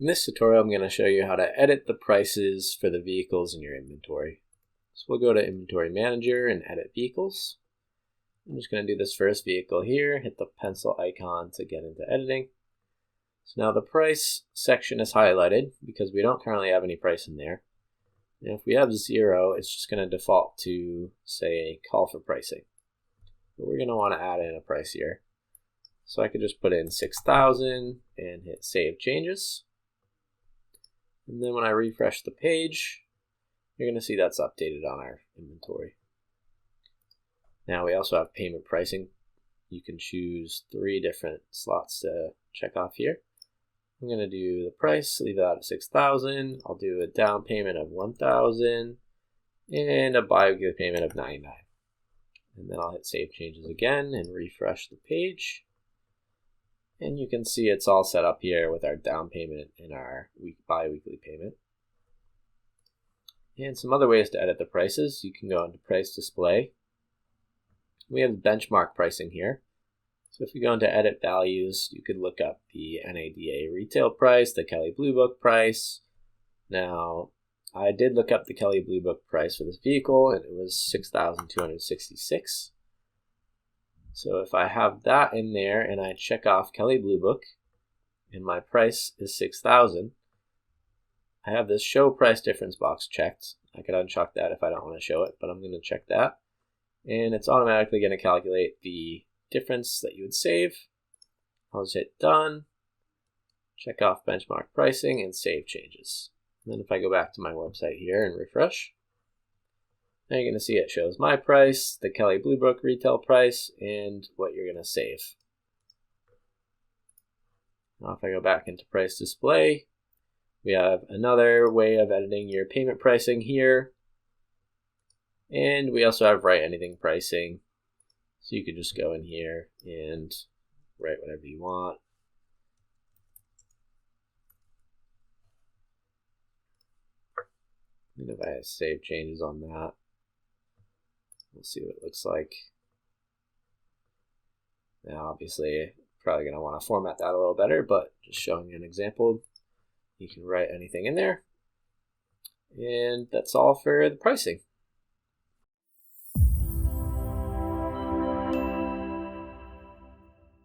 In this tutorial, I'm going to show you how to edit the prices for the vehicles in your inventory. So we'll go to Inventory Manager and Edit Vehicles. I'm just going to do this first vehicle here, hit the pencil icon to get into editing. So now the price section is highlighted because we don't currently have any price in there. And if we have 0, it's just going to default to, say, call for pricing. But we're going to want to add in a price here. So I could just put in 6,000 and hit Save Changes. And then when I refresh the page, you're going to see that's updated on our inventory. Now we also have payment pricing. You can choose 3 different slots to check off here. I'm going to do the price, leave that at 6,000. I'll do a down payment of 1,000 and a bi-weekly payment of 99. And then I'll hit Save Changes again and refresh the page. And you can see it's all set up here with our down payment and our bi-weekly payment. And some other ways to edit the prices, you can go into Price Display. We have benchmark pricing here. So if you go into Edit Values, you could look up the NADA retail price, the Kelley Blue Book price. Now, I did look up the Kelley Blue Book price for this vehicle, and it was $6,266. So if I have that in there and I check off Kelley Blue Book and my price is 6,000, I have this Show Price Difference box checked. I could uncheck that if I don't want to show it, but I'm going to check that. And it's automatically going to calculate the difference that you would save. I'll just hit Done, check off Benchmark Pricing, and Save Changes. And then if I go back to my website here and refresh, now you're going to see it shows my price, the Kelley Blue Book retail price, and what you're going to save. Now if I go back into Price Display, we have another way of editing your payment pricing here. And we also have Write Anything pricing. So you could just go in here and write whatever you want. And if I save changes on that, we'll see what it looks like. Now, obviously, probably going to want to format that a little better, but just showing you an example, you can write anything in there. And that's all for the pricing.